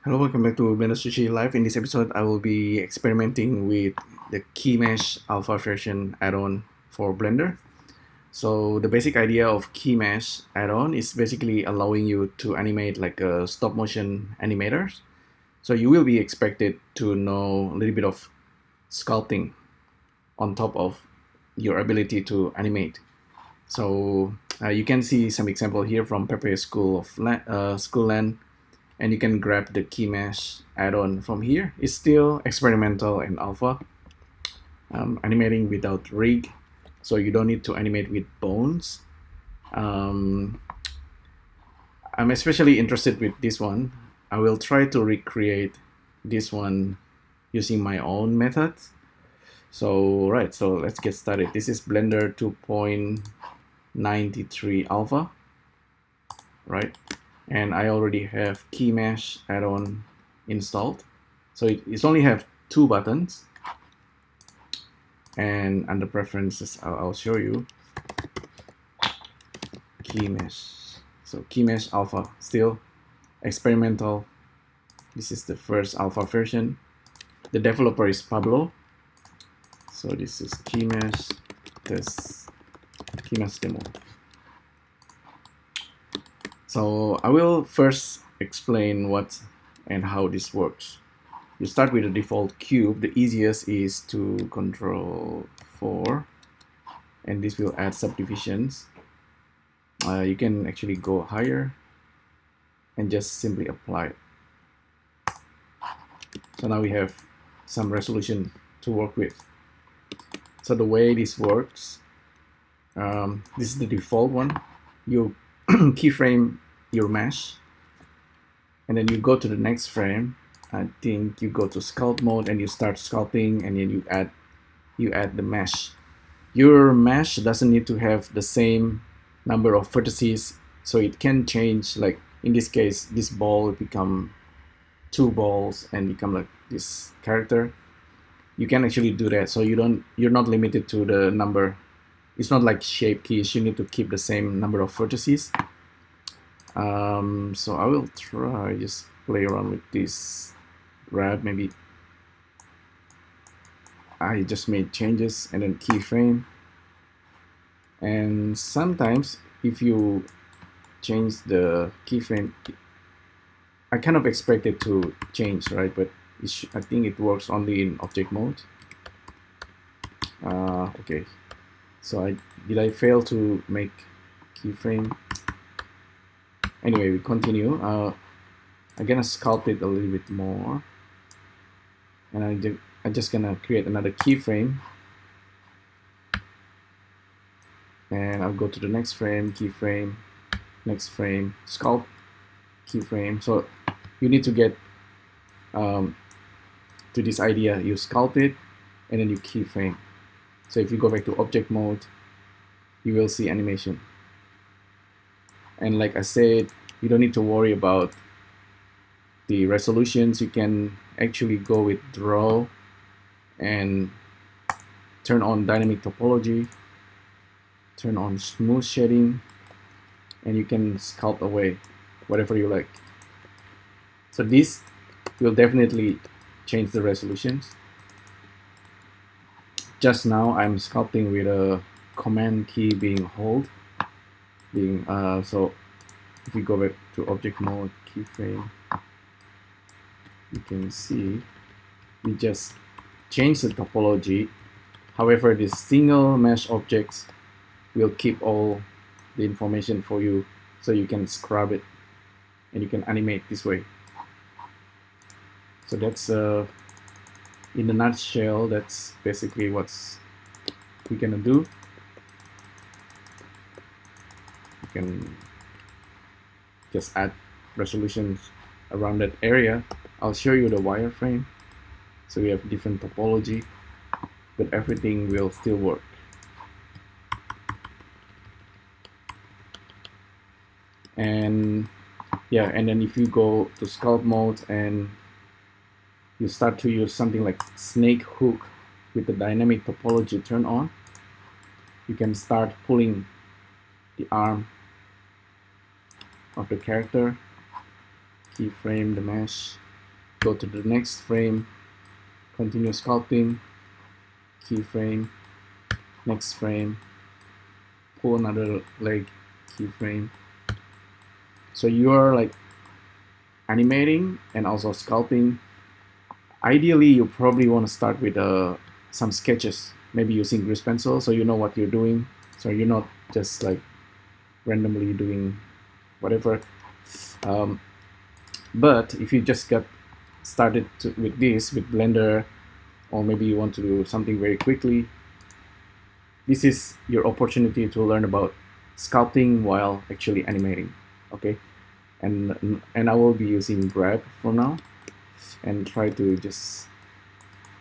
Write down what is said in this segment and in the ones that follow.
Hello, welcome back to BSLIVE. In this episode, I will be experimenting with the Keymesh Alpha version add-on for Blender. So the basic idea of Keymesh add-on is basically allowing you to animate like a stop motion animators. So you will be expected to know a little bit of sculpting on top of your ability to animate. So you can see some example here from Pepe Schoolland, and you can grab the Keymesh add-on from here. It's still experimental and alpha, animating without rig, so you don't need to animate with bones. I'm especially interested with this one. I will try to recreate this one using my own methods. So let's get started. This is Blender 2.93 alpha, right? And I already have Keymesh add-on installed. So it only have two buttons. And under preferences, I'll show you Keymesh. So Keymesh alpha, still experimental. This is the first alpha version. The developer is Pablo. So this is Keymesh demo. So I will first explain what and how this works. You start with the default cube. The easiest is to Control 4, and this will add subdivisions. You can actually go higher and just simply apply it. So now we have some resolution to work with. So the way this works, this is the default one. You keyframe your mesh, and then you go to the next frame. I think you go to sculpt mode and you start sculpting, and then you add the mesh. Your mesh doesn't need to have the same number of vertices, so it can change. Like in this case, this ball will become two balls and become like this character. You can actually do that, so you're not limited to the number. It's not like Shapekeys. You need to keep the same number of vertices. So I will try just play around with this. Grab, maybe I just made changes and then keyframe. And sometimes if you change the keyframe, I kind of expect it to change, right? But I think it works only in object mode. Okay, so did I fail to make keyframe? Anyway, we continue. I'm gonna sculpt it a little bit more, and I'm just gonna create another keyframe, and I'll go to the next frame, keyframe, next frame, sculpt, keyframe. So you need to get to this idea. You sculpt it, and then you keyframe. So if you go back to object mode, you will see animation. And like I said, you don't need to worry about the resolutions. You can actually go with draw and turn on dynamic topology, turn on smooth shading, and you can sculpt away whatever you like. So this will definitely change the resolutions. Just now I'm sculpting with a command key being hold. So if we go back to object mode, keyframe, you can see we just change the topology. However, these single mesh objects will keep all the information for you, so you can scrub it and you can animate this way. So that's in a nutshell, that's basically what we're gonna do. You can just add resolutions around that area. I'll show you the wireframe. So we have different topology, but everything will still work. And yeah, and then if you go to sculpt mode and you start to use something like snake hook with the dynamic topology turned on, you can start pulling the arm of the character, keyframe the mesh, go to the next frame, continue sculpting, keyframe, next frame, pull another leg, keyframe. So you are like animating and also sculpting. Ideally, you probably want to start with some sketches, maybe using grease pencil, so you know what you're doing. So you're not just like randomly doing whatever. But if you just got started with this, with Blender, or maybe you want to do something very quickly, this is your opportunity to learn about sculpting while actually animating. Okay, and I will be using grab for now and try to just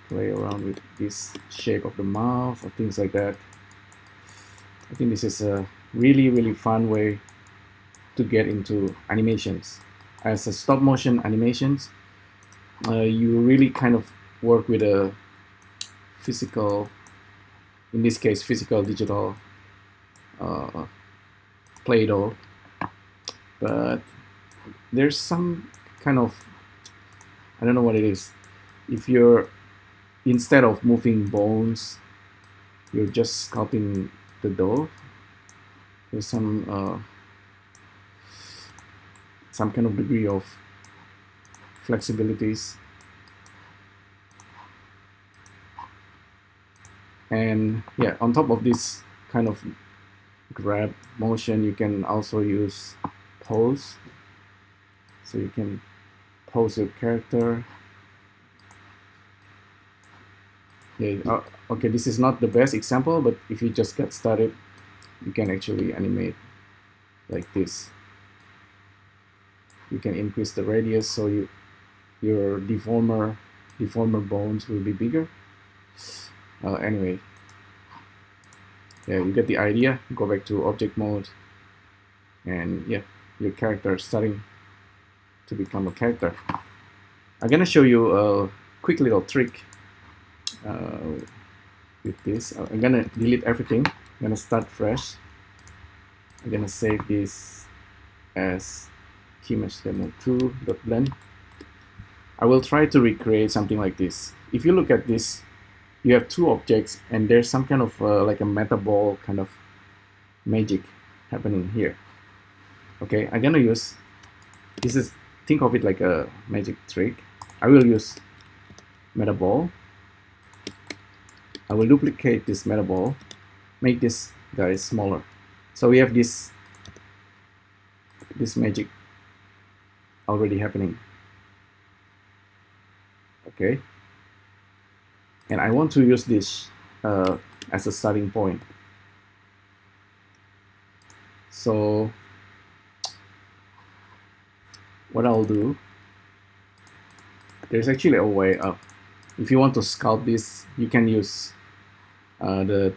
play around with this shape of the mouth or things like that. I think this is a really fun way to get into animations. As a stop motion animations, you really kind of work with a physical, in this case physical digital Play-Doh, but there's some kind of, I don't know what it is. If you're, instead of moving bones, you're just sculpting the dough, there's some kind of degree of flexibilities. And yeah, on top of this kind of grab motion, you can also use pose. So you can pose your character. Yeah, okay, this is not the best example, but if you just get started, you can actually animate like this. You can increase the radius so your deformer bones will be bigger. Anyway, yeah, you get the idea. Go back to object mode, and yeah, your character is starting to become a character. I'm gonna show you a quick little trick with this. I'm gonna delete everything. I'm gonna start fresh. I'm gonna save this as Keymesh Demo 2.blend. I will try to recreate something like this. If you look at this, you have two objects, and there's some kind of like a metaball kind of magic happening here. Okay, I'm gonna use, this is, think of it like a magic trick. I will use metaball. I will duplicate this metaball, make this guy smaller. So we have this magic already happening. Okay, and I want to use this as a starting point. So what I'll do, there's actually a way up. If you want to sculpt this, you can use the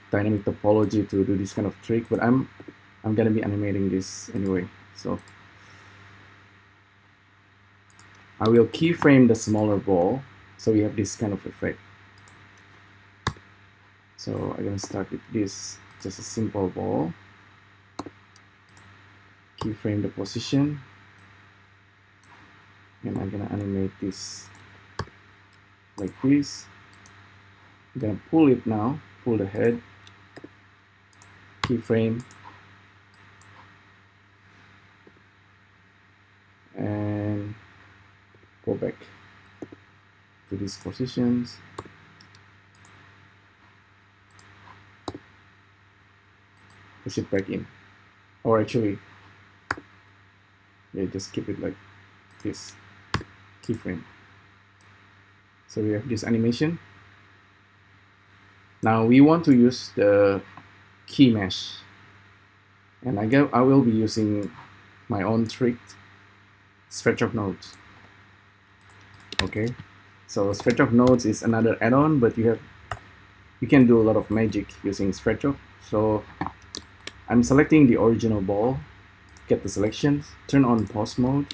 dynamic topology to do this kind of trick, but I'm gonna be animating this anyway, so I will keyframe the smaller ball so we have this kind of effect. So I'm gonna start with this, just a simple ball, keyframe the position, and I'm gonna animate this like this. I'm gonna pull it now, pull the head, keyframe, and go back to these positions. Push it back in, or actually, yeah, just keep it like this, keyframe. So we have this animation. Now we want to use the key mesh, and I will be using my own trick, stretch of nodes. Okay, so stretch of nodes is another add-on, but you can do a lot of magic using stretch of. So I'm selecting the original ball, get the selections, turn on pause mode,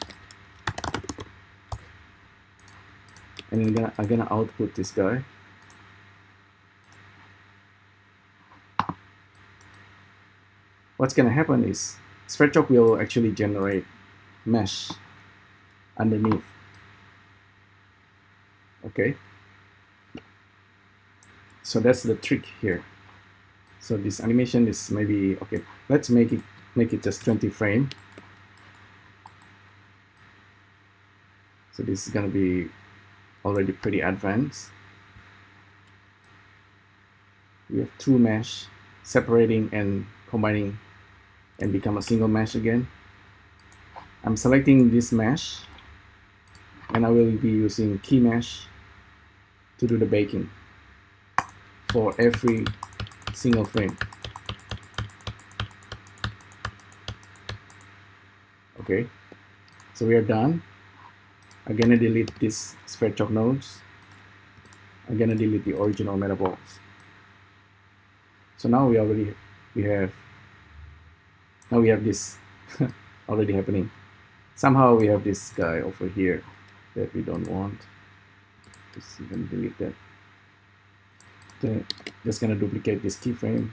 and I'm gonna output this guy. What's gonna happen is stretch of will actually generate mesh underneath. Okay, so that's the trick here. So this animation is maybe okay. Let's make it just 20 frame. So this is gonna be already pretty advanced. We have two mesh separating and combining and become a single mesh again. I'm selecting this mesh and I will be using Keymesh to do the baking for every single frame. Okay, so we are done. I'm gonna delete this sphere chalk nodes. I'm gonna delete the original Metaballs. So now we have this already happening. Somehow we have this guy over here that we don't want. Just gonna delete that. Okay, just gonna duplicate this keyframe.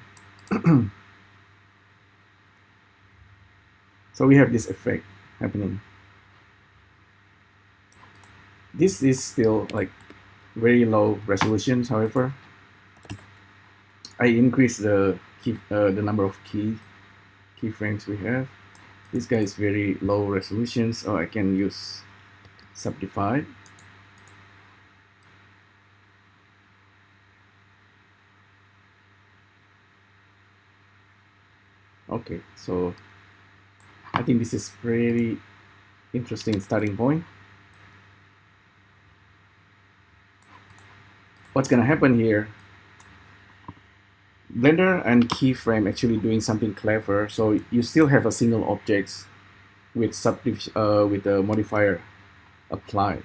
So we have this effect happening. This is still like very low resolutions. However, I increase the number of keyframes we have. This guy is very low resolution, so I can use subdivide. Okay, so I think this is pretty interesting starting point. What's gonna happen here? Blender and keyframe actually doing something clever. So you still have a single object with the modifier applied.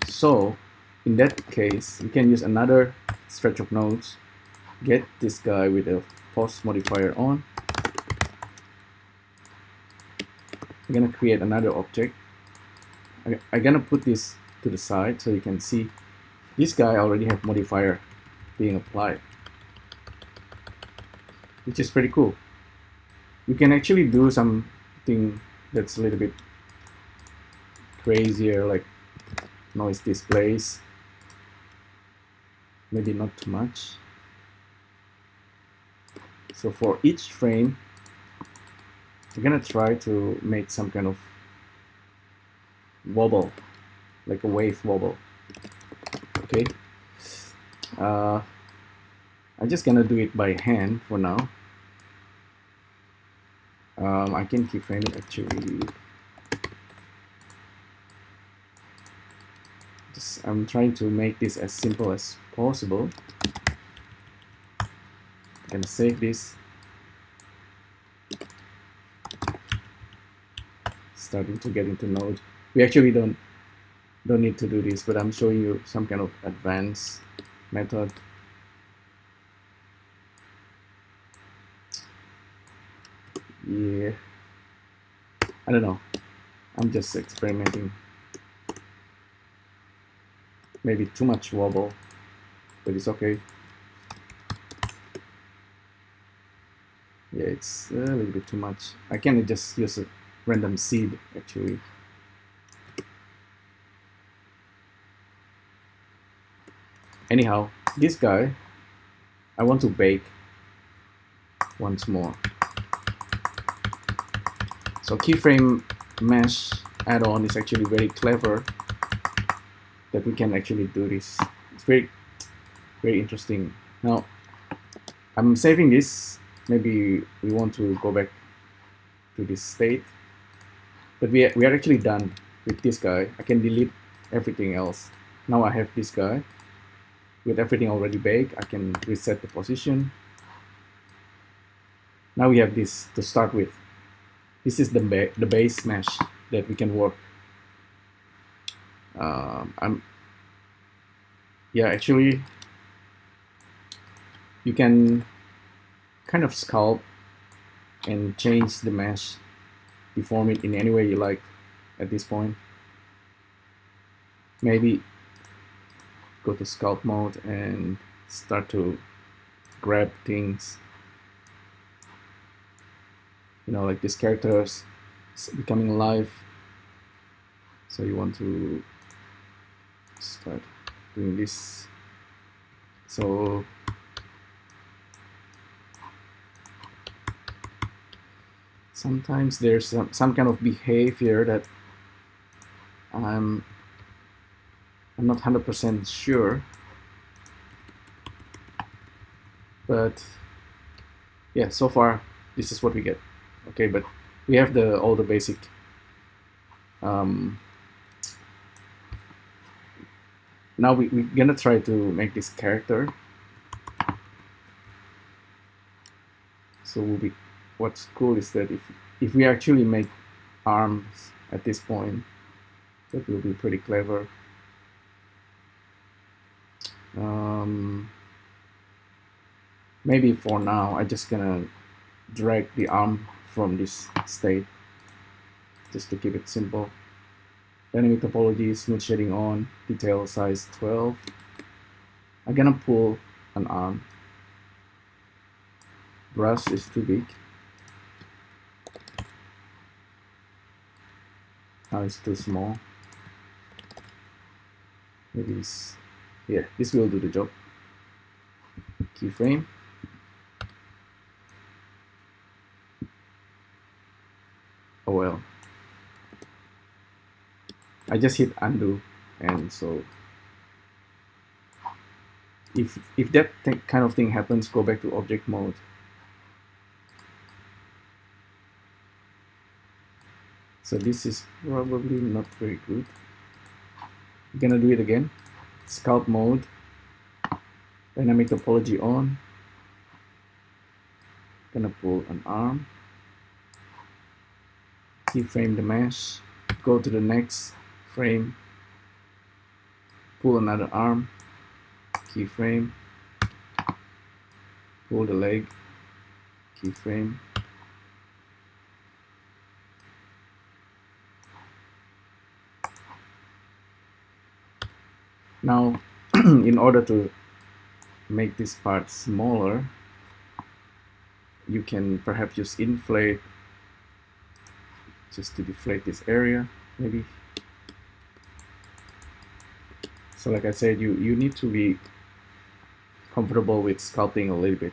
So in that case, you can use another stretch of nodes. Get this guy with a post modifier on. I'm gonna create another object. I'm gonna put this to the side so you can see this guy already have modifier being applied, which is pretty cool. You can actually do something that's a little bit crazier, like noise displays. Maybe not too much. So for each frame, we're gonna try to make some kind of wobble, like a wave wobble. Okay. I'm just gonna do it by hand for now. I can keyframe it actually. I'm trying to make this as simple as possible. I'm gonna save this. Starting to get into Node. We actually don't need to do this, but I'm showing you some kind of advanced method. Yeah, I don't know. I'm just experimenting. Maybe too much wobble, but it's okay. Yeah, it's a little bit too much. I can just use a random seed actually. Anyhow, this guy, I want to bake once more. So Keymesh Addon is actually very clever that we can actually do this. It's very interesting. Now, I'm saving this. Maybe we want to go back to this state. But we are actually done with this guy. I can delete everything else. Now I have this guy. With everything already baked, I can reset the position. Now we have this to start with. This is the base mesh that we can work. Yeah, actually, you can kind of sculpt and change the mesh, deform it in any way you like at this point. Maybe go to sculpt mode and start to grab things. You know, like these characters becoming alive. So you want to start doing this. So sometimes there's some kind of behavior that I'm not 100% sure, but yeah, so far this is what we get. Okay, but we have all the basic now we're gonna try to make this character. So what's cool is that if we actually make arms at this point, that will be pretty clever. Maybe for now I'm just gonna drag the arm from this state just to keep it simple. Dynamic topology, smooth shading on, detail size 12. I'm gonna pull an arm. Brush is too big. Now it's too small. Maybe this, yeah, this will do the job. Keyframe. Oh well. I just hit undo, and so if that kind of thing happens, go back to object mode. So this is probably not very good. I'm gonna do it again. Sculpt mode, dynamic topology on. Gonna pull an arm, keyframe the mesh, go to the next frame, pull another arm, keyframe, pull the leg, keyframe. Now, in order to make this part smaller, you can perhaps use inflate just to deflate this area, maybe. So like I said, you need to be comfortable with sculpting a little bit.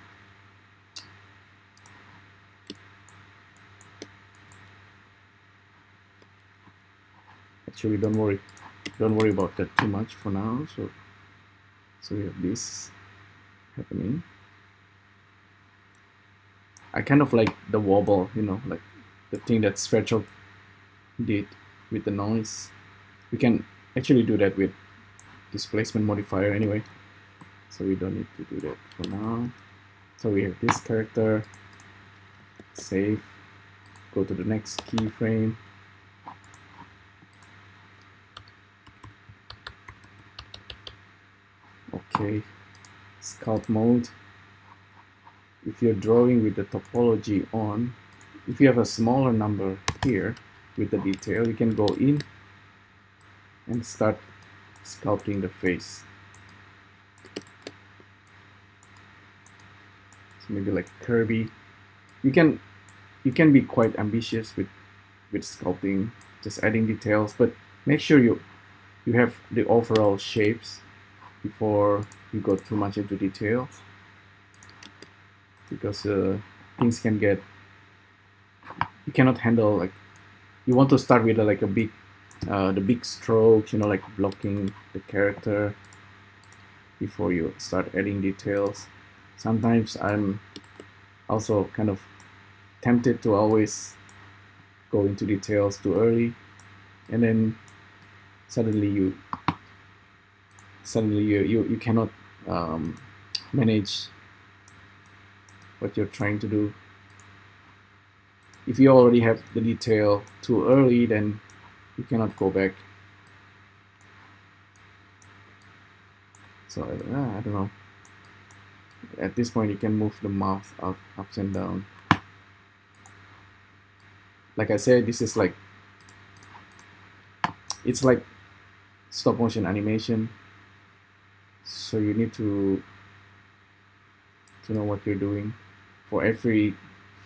Actually, don't worry about that too much for now. So we have this happening. I kind of like the wobble, you know, like the thing that Sverchok did with the noise. We can actually do that with displacement modifier anyway, so we don't need to do that for now. So we have this character, save, go to the next keyframe. Okay, sculpt mode. If you're drawing with the topology on, if you have a smaller number here with the detail, you can go in and start sculpting the face. So maybe like Kirby. You can be quite ambitious with sculpting, just adding details, but make sure you have the overall shapes before you go too much into details, because things can get, you cannot handle, like, you want to start with like a big the big strokes, you know, like blocking the character before you start adding details. Sometimes I'm also kind of tempted to always go into details too early, and then suddenly you cannot manage what you're trying to do. If you already have the detail too early, then you cannot go back. So I don't know. At this point, you can move the mouth up and down. Like I said, this is like, it's like stop motion animation. So you need to know what you're doing for every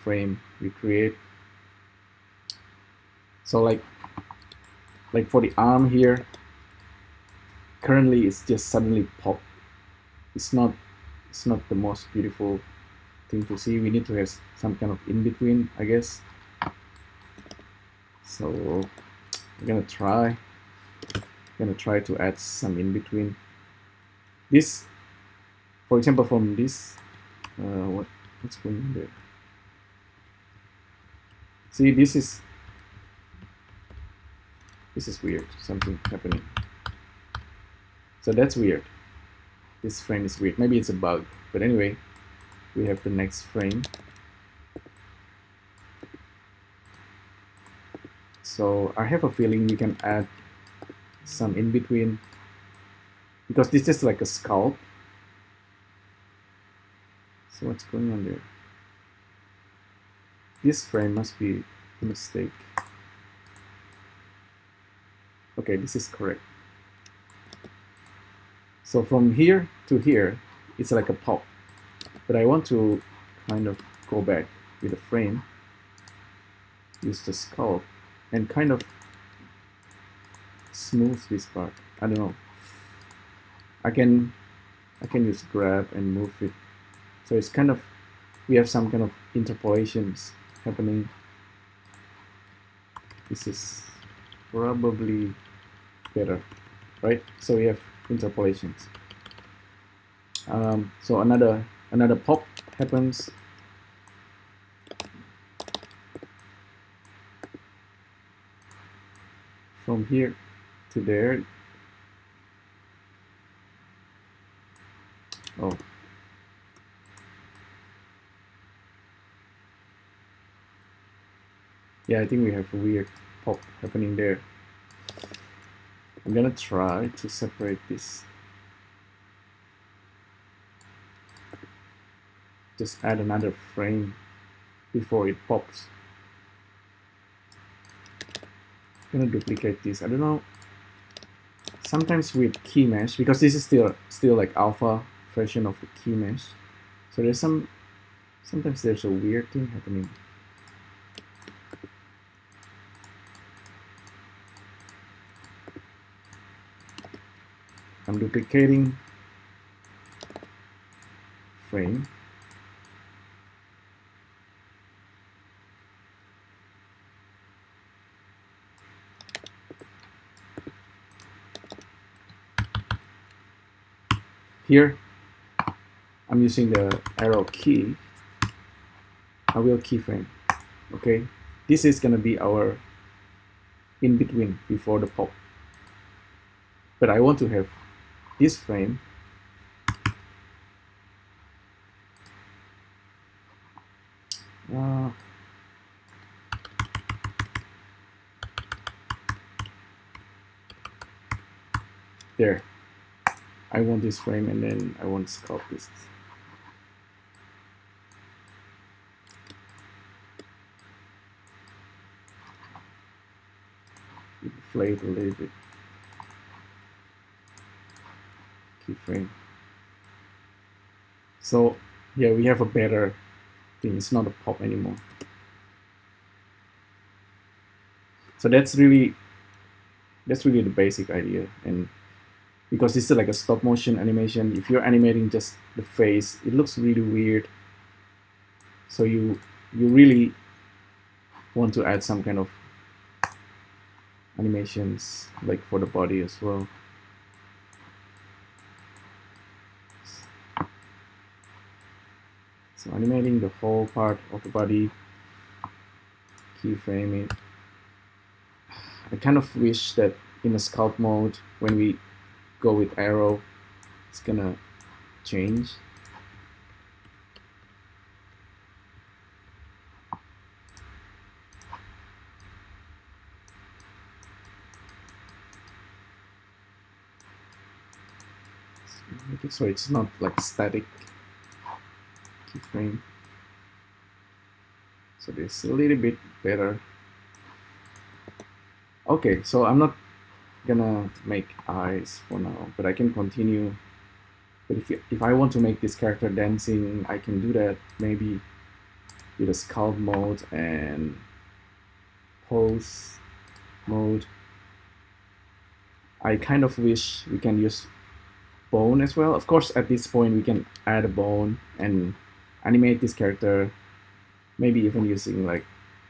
frame you create. So like for the arm here, currently it's just suddenly pop. It's not the most beautiful thing to see. We need to have some kind of in between, I guess. So I'm gonna try to add some in between. This, for example, from this, what's going on there? See, this is weird. Something happening. So that's weird. This frame is weird. Maybe it's a bug. But anyway, we have the next frame. So I have a feeling we can add some in between, because this is like a sculpt. So what's going on there? This frame must be a mistake. Okay, this is correct. So from here to here, it's like a pop. But I want to kind of go back with the frame, use the sculpt, and kind of smooth this part. I don't know. I can use grab and move it. So it's kind of, we have some kind of interpolations happening. This is probably better, right? So we have interpolations. So another pop happens. From here to there. Oh. Yeah, I think we have a weird pop happening there. I'm gonna try to separate this. Just add another frame before it pops. I'm gonna duplicate this. I don't know. Sometimes with Keymesh, because this is still like alpha version of the Keymesh, so there's sometimes there's a weird thing happening. I'm duplicating frame. Here, I'm using the arrow key. I will keyframe. Okay, this is gonna be our in between before the pop. But I want to have this frame there. I want this frame, and then I want to sculpt this. Inflate a little bit. Keyframe. So yeah, we have a better thing. It's not a pop anymore. So that's really the basic idea. And because this is like a stop motion animation, if you're animating just the face, it looks really weird. So you really want to add some kind of animations like for the body as well. So animating the whole part of the body, keyframe it. I kind of wish that in a sculpt mode, when we go with arrow, it's gonna change. Make it so it's not like static. Keyframe. So this is a little bit better. Okay, so I'm not gonna make eyes for now, but I can continue. But if I want to make this character dancing, I can do that maybe with a sculpt mode and pose mode. I kind of wish we can use bone as well. Of course, at this point we can add a bone and animate this character, maybe even using like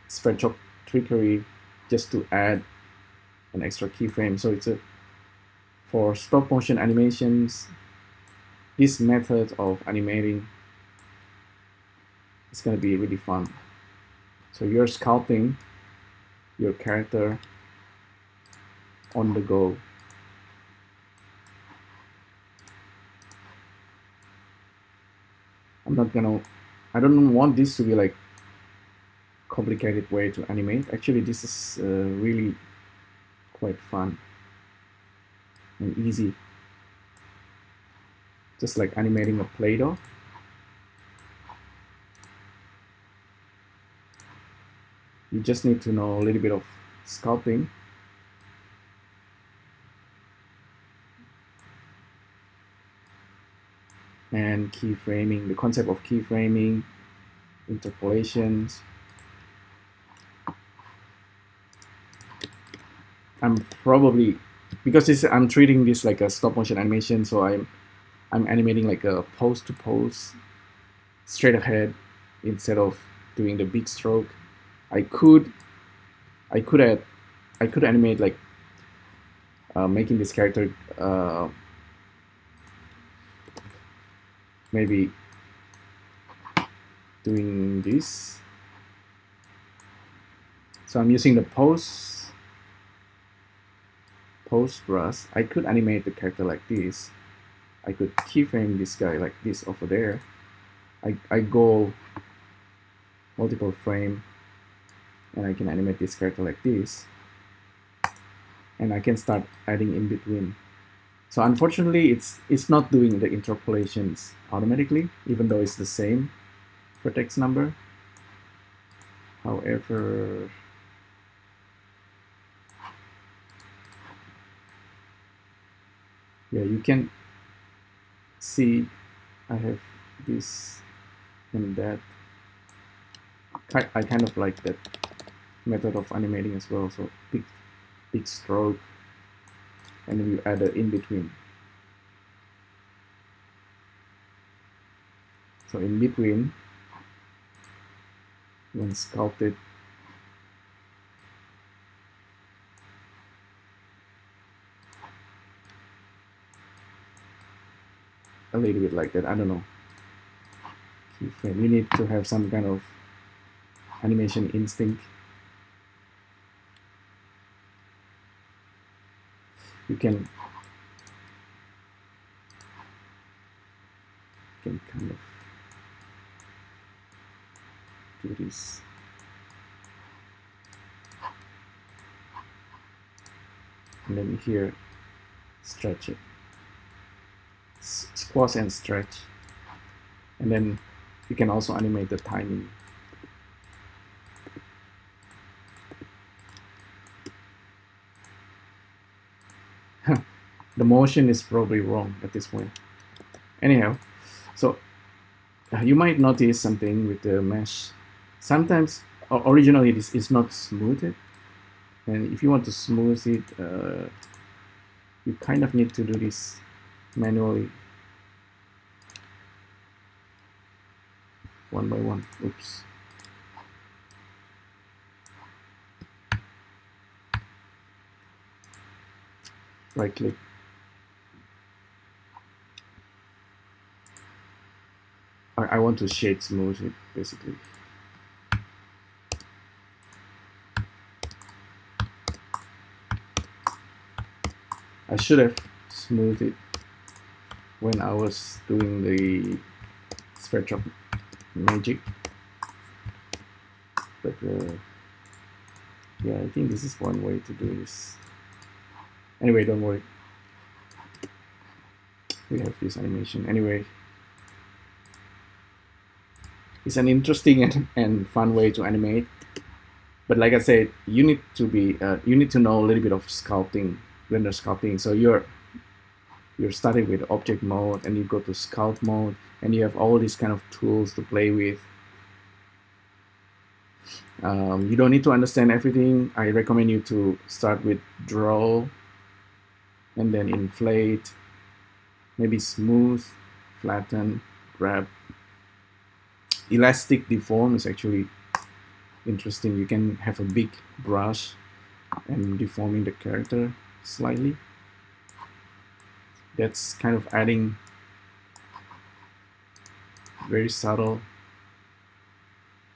spread chop trickery just to add an extra keyframe. So it's for stop motion animations, this method of animating is going to be really fun. So you're sculpting your character on the go. I don't want this to be like complicated way to animate. Actually, this is really quite fun and easy. Just like animating a Play-Doh. You just need to know a little bit of sculpting. And keyframing, the concept of keyframing, interpolations. I'm probably, because I'm treating this like a stop motion animation, so I'm animating like a pose to pose, straight ahead, instead of doing the big stroke. I could animate like making this character maybe doing this. So I'm using the pose brush. I could animate the character like this. I could keyframe this guy like this over there. I go multiple frame and I can animate this character like this. And I can start adding in between. So unfortunately, it's not doing the interpolations automatically, even though it's the same vertex number. However, yeah, you can see I have this and that. I kind of like that method of animating as well. So big stroke, and then you add an in between. So in between, when sculpted, a little bit like that. I don't know. Keyframe. You need to have some kind of animation instinct. You can kind of do this. And then here, stretch it. Squash and stretch. And then you can also animate the timing. The motion is probably wrong at this point. Anyhow, so you might notice something with the mesh. Sometimes, originally this is not smoothed. And if you want to smooth it, you kind of need to do this manually. One by one. Oops. Right click. I want to shade smooth it, basically. I should have smoothed it when I was doing the spread chop magic, but yeah, I think this is one way to do this. Anyway, don't worry, we have this animation. Anyway, it's an interesting and fun way to animate, but like I said, you need to know a little bit of sculpting, render sculpting. So you're starting with object mode and you go to sculpt mode and you have all these kind of tools to play with. You don't need to understand everything. I recommend you to start with draw and then inflate, maybe smooth, flatten, grab. Elastic deform is actually interesting. You can have a big brush and deforming the character slightly. That's kind of adding very subtle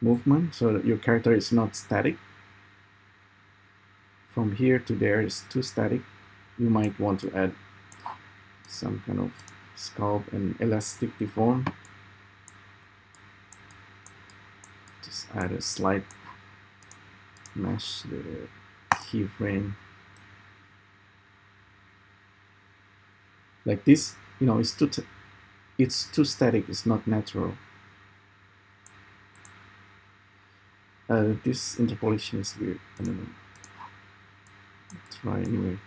movement so that your character is not static. From here to there is too static. You might want to add some kind of sculpt and elastic deform. Just add a slight mesh the keyframe. Like this, you know, it's too static, it's not natural. This interpolation is weird. I don't know. Try anyway.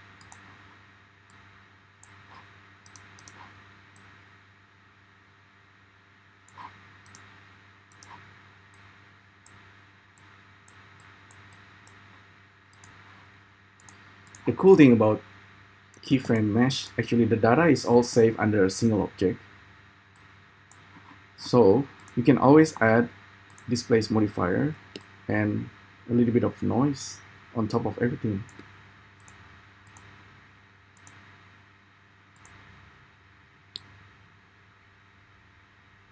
The cool thing about keyframe mesh, actually the data is all saved under a single object. So you can always add displace modifier and a little bit of noise on top of everything.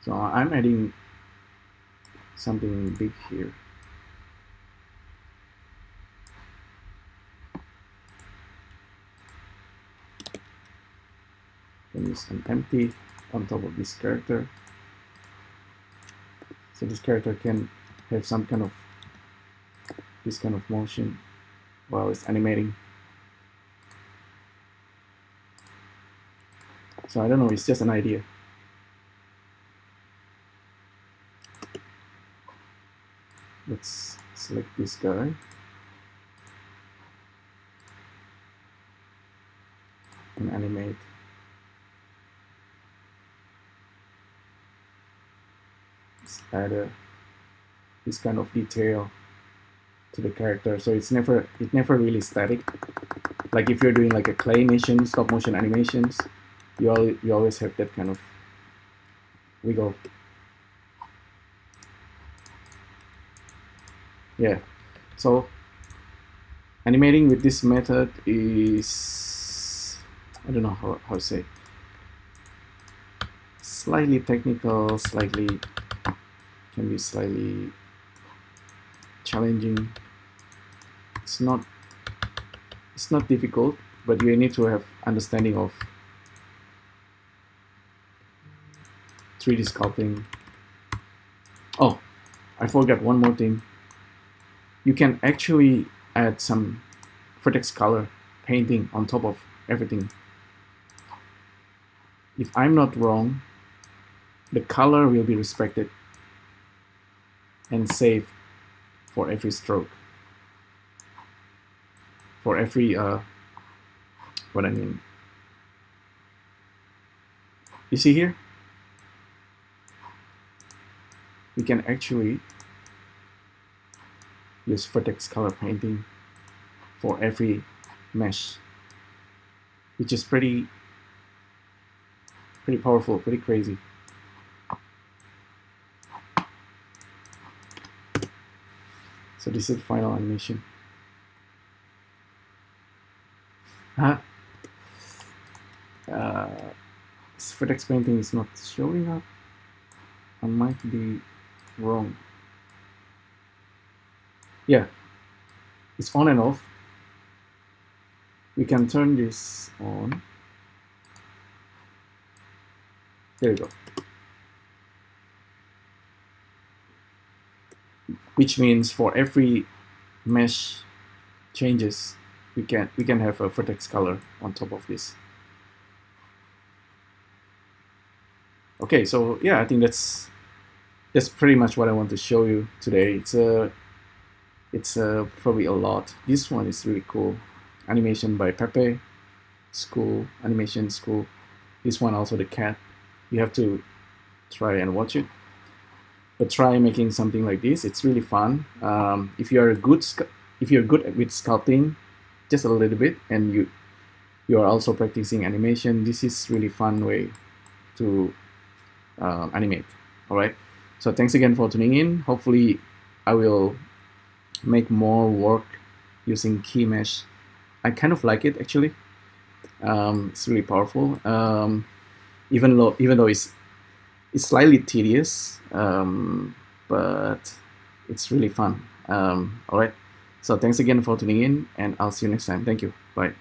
So I'm adding something big here. Can use an empty on top of this character. So this character can have some kind of this kind of motion while it's animating. So I don't know, it's just an idea. Let's select this guy. And animate. Let's add this kind of detail to the character, so it never really static. Like if you're doing like a claymation, stop motion animations, you always have that kind of wiggle. Yeah, so animating with this method is, I don't know how to say, slightly technical, can be slightly challenging. It's not difficult, but you need to have understanding of 3D sculpting. Oh, I forgot one more thing. You can actually add some vertex color painting on top of everything. If I'm not wrong, the color will be respected and saved for every stroke. For every, what I mean. You see here? We can actually use vertex color painting for every mesh, which is pretty powerful, pretty crazy. So this is the final animation. This vertex painting is not showing up. I might be wrong. Yeah, it's on and off. We can turn this on. There you go. Which means for every mesh changes, we can have a vertex color on top of this. Okay, so yeah, I think that's pretty much what I want to show you today. It's probably a lot. This one is really cool. Animation by Pepe, animation school. This one also, the cat. You have to try and watch it. But try making something like this. It's really fun. If you're good with sculpting, just a little bit, and you you are also practicing animation, this is really fun way to animate. All right. So thanks again for tuning in. Hopefully, I will make more work using Keymesh. I kind of like it actually. It's really powerful. Even though it's slightly tedious, but it's really fun. All right. So thanks again for tuning in, and I'll see you next time. Thank you. Bye.